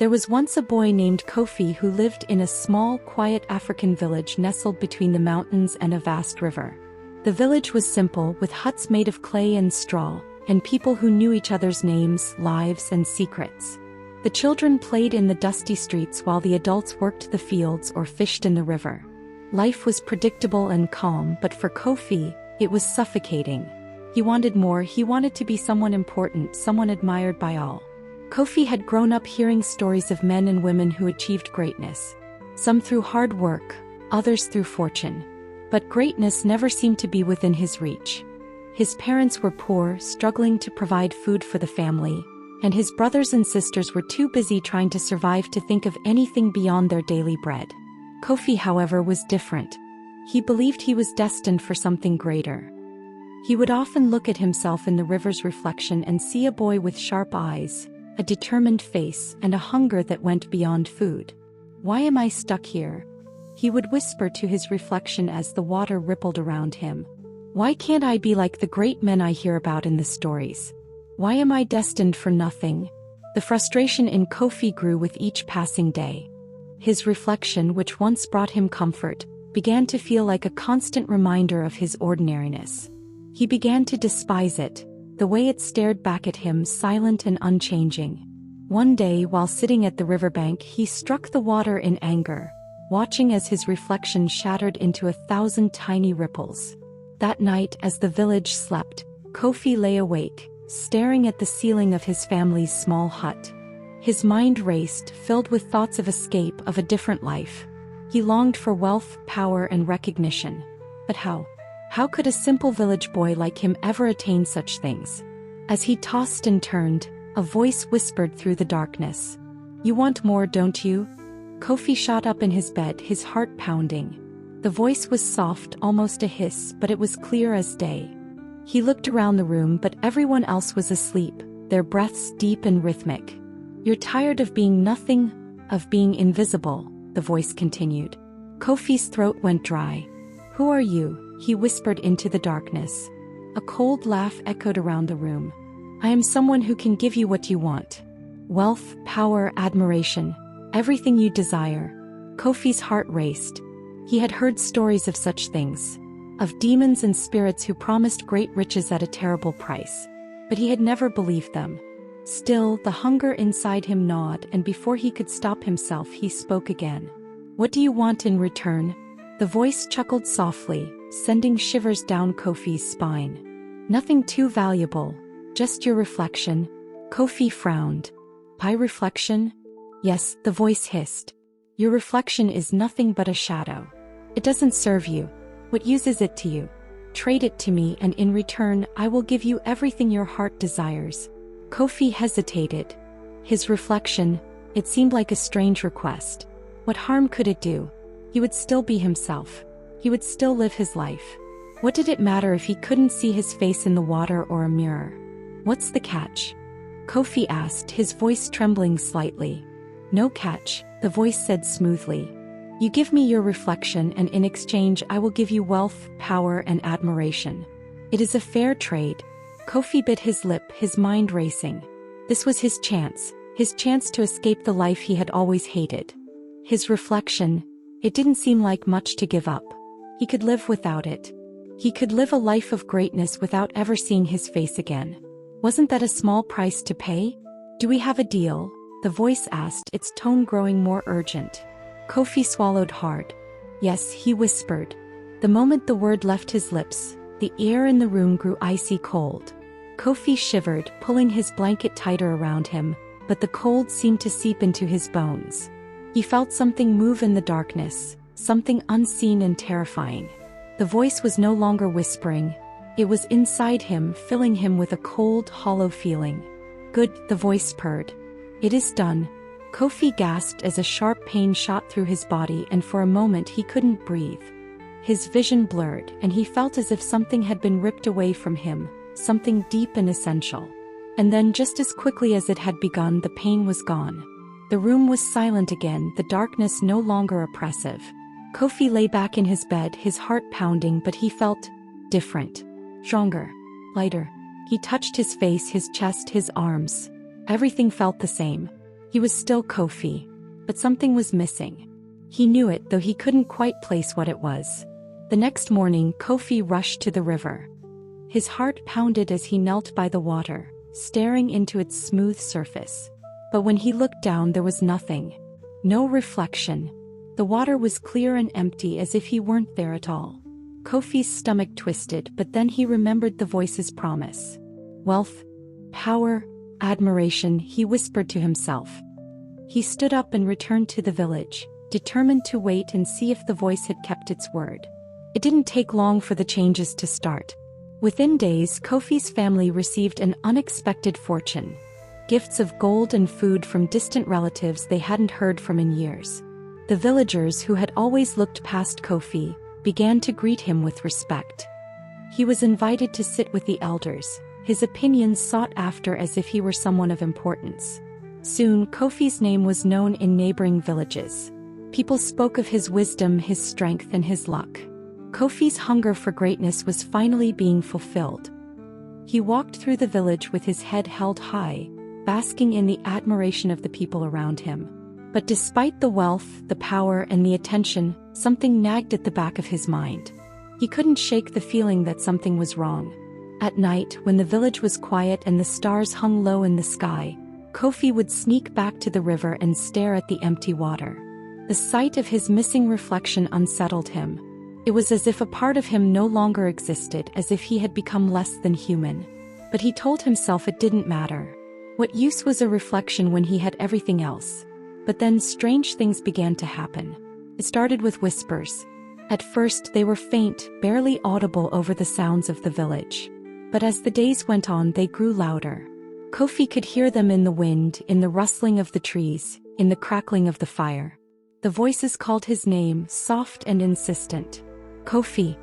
There was once a boy named Kofi who lived in a small, quiet African village nestled between the mountains and a vast river. The village was simple, with huts made of clay and straw, and people who knew each other's names, lives, and secrets. The children played in the dusty streets while the adults worked the fields or fished in the river. Life was predictable and calm, but for Kofi, it was suffocating. He wanted more. He wanted to be someone important, someone admired by all. Kofi had grown up hearing stories of men and women who achieved greatness. Some through hard work, others through fortune. But greatness never seemed to be within his reach. His parents were poor, struggling to provide food for the family, and his brothers and sisters were too busy trying to survive to think of anything beyond their daily bread. Kofi, however, was different. He believed he was destined for something greater. He would often look at himself in the river's reflection and see a boy with sharp eyes, a determined face, and a hunger that went beyond food. "Why am I stuck here?" he would whisper to his reflection as the water rippled around him. "Why can't I be like the great men I hear about in the stories? Why am I destined for nothing?" The frustration in Kofi grew with each passing day. His reflection, which once brought him comfort, began to feel like a constant reminder of his ordinariness. He began to despise it, the way it stared back at him, silent and unchanging. One day, while sitting at the riverbank, he struck the water in anger, watching as his reflection shattered into 1,000 tiny ripples. That night, as the village slept, Kofi lay awake, staring at the ceiling of his family's small hut. His mind raced, filled with thoughts of escape, of a different life. He longed for wealth, power, and recognition. But how? How could a simple village boy like him ever attain such things? As he tossed and turned, a voice whispered through the darkness. "You want more, don't you?" Kofi shot up in his bed, his heart pounding. The voice was soft, almost a hiss, but it was clear as day. He looked around the room, but everyone else was asleep, their breaths deep and rhythmic. "You're tired of being nothing, of being invisible," the voice continued. Kofi's throat went dry. "Who are you?" he whispered into the darkness. A cold laugh echoed around the room. "I am someone who can give you what you want. Wealth, power, admiration, everything you desire." Kofi's heart raced. He had heard stories of such things, of demons and spirits who promised great riches at a terrible price. But he had never believed them. Still, the hunger inside him gnawed, and before he could stop himself, he spoke again. "What do you want in return?" The voice chuckled softly, sending shivers down Kofi's spine. "Nothing too valuable, just your reflection." Kofi frowned. "My reflection?" "Yes," the voice hissed. "Your reflection is nothing but a shadow. It doesn't serve you. What use is it to you? Trade it to me, and in return, I will give you everything your heart desires." Kofi hesitated. His reflection, it seemed like a strange request. What harm could it do? He would still be himself. He would still live his life. What did it matter if he couldn't see his face in the water or a mirror? "What's the catch?" Kofi asked, his voice trembling slightly. "No catch," the voice said smoothly. "You give me your reflection, and in exchange I will give you wealth, power, and admiration. It is a fair trade." Kofi bit his lip, his mind racing. This was his chance to escape the life he had always hated. His reflection, it didn't seem like much to give up. He could live without it. He could live a life of greatness without ever seeing his face again. Wasn't that a small price to pay? "Do we have a deal?" the voice asked, its tone growing more urgent. Kofi swallowed hard. "Yes," he whispered. The moment the word left his lips, the air in the room grew icy cold. Kofi shivered, pulling his blanket tighter around him, but the cold seemed to seep into his bones. He felt something move in the darkness, something unseen and terrifying. The voice was no longer whispering. It was inside him, filling him with a cold, hollow feeling. "Good," the voice purred. "It is done." Kofi gasped as a sharp pain shot through his body, and for a moment he couldn't breathe. His vision blurred, and he felt as if something had been ripped away from him, something deep and essential. And then, just as quickly as it had begun, the pain was gone. The room was silent again, the darkness no longer oppressive. Kofi lay back in his bed, his heart pounding, but he felt different. Stronger. Lighter. He touched his face, his chest, his arms. Everything felt the same. He was still Kofi. But something was missing. He knew it, though he couldn't quite place what it was. The next morning, Kofi rushed to the river. His heart pounded as he knelt by the water, staring into its smooth surface. But when he looked down, there was nothing. No reflection. The water was clear and empty, as if he weren't there at all. Kofi's stomach twisted, but then he remembered the voice's promise. Wealth, power, admiration, he whispered to himself. He stood up and returned to the village, determined to wait and see if the voice had kept its word. It didn't take long for the changes to start. Within days, Kofi's family received an unexpected fortune. Gifts of gold and food from distant relatives they hadn't heard from in years. The villagers, who had always looked past Kofi, began to greet him with respect. He was invited to sit with the elders, his opinions sought after as if he were someone of importance. Soon, Kofi's name was known in neighboring villages. People spoke of his wisdom, his strength, and his luck. Kofi's hunger for greatness was finally being fulfilled. He walked through the village with his head held high, basking in the admiration of the people around him. But despite the wealth, the power, and the attention, something nagged at the back of his mind. He couldn't shake the feeling that something was wrong. At night, when the village was quiet and the stars hung low in the sky, Kofi would sneak back to the river and stare at the empty water. The sight of his missing reflection unsettled him. It was as if a part of him no longer existed, as if he had become less than human. But he told himself it didn't matter. What use was a reflection when he had everything else? But then strange things began to happen. It started with whispers. At first they were faint, barely audible over the sounds of the village. But as the days went on, they grew louder. Kofi could hear them in the wind, in the rustling of the trees, in the crackling of the fire. The voices called his name, soft and insistent. Kofi.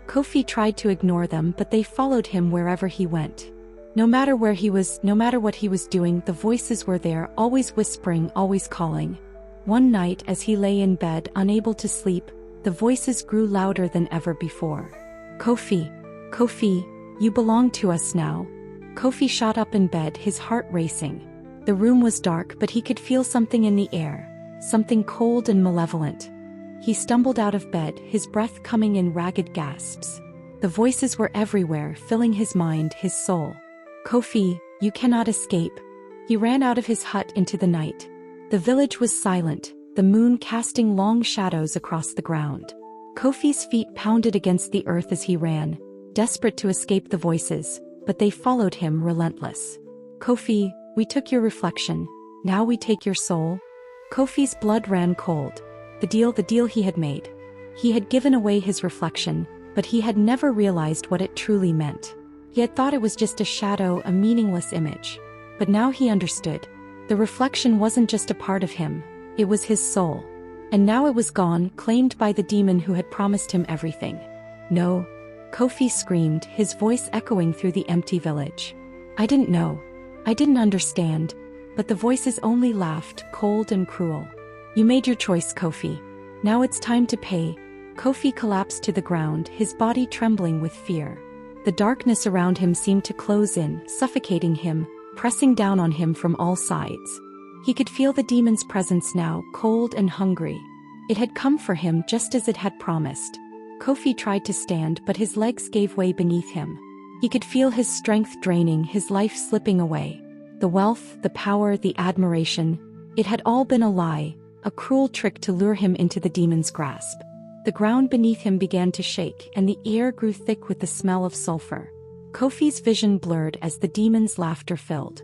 Kofi tried to ignore them, but they followed him wherever he went. No matter where he was, no matter what he was doing, the voices were there, always whispering, always calling. One night, as he lay in bed, unable to sleep, the voices grew louder than ever before. Kofi, Kofi, you belong to us now. Kofi shot up in bed, his heart racing. The room was dark, but he could feel something in the air, something cold and malevolent. He stumbled out of bed, his breath coming in ragged gasps. The voices were everywhere, filling his mind, his soul. Kofi, you cannot escape. He ran out of his hut into the night. The village was silent, the moon casting long shadows across the ground. Kofi's feet pounded against the earth as he ran, desperate to escape the voices, but they followed him, relentless. Kofi, we took your reflection, now we take your soul. Kofi's blood ran cold. The deal he had made. He had given away his reflection, but he had never realized what it truly meant. He had thought it was just a shadow, a meaningless image. But now he understood. The reflection wasn't just a part of him, it was his soul. And now it was gone, claimed by the demon who had promised him everything. No, Kofi screamed, his voice echoing through the empty village. I didn't know. I didn't understand. But the voices only laughed, cold and cruel. You made your choice, Kofi. Now it's time to pay. Kofi collapsed to the ground, his body trembling with fear. The darkness around him seemed to close in, suffocating him, pressing down on him from all sides. He could feel the demon's presence now, cold and hungry. It had come for him just as it had promised. Kofi tried to stand, but his legs gave way beneath him. He could feel his strength draining, his life slipping away. The wealth, the power, the admiration, it had all been a lie, a cruel trick to lure him into the demon's grasp. The ground beneath him began to shake, and the air grew thick with the smell of sulfur. Kofi's vision blurred as the demon's laughter filled.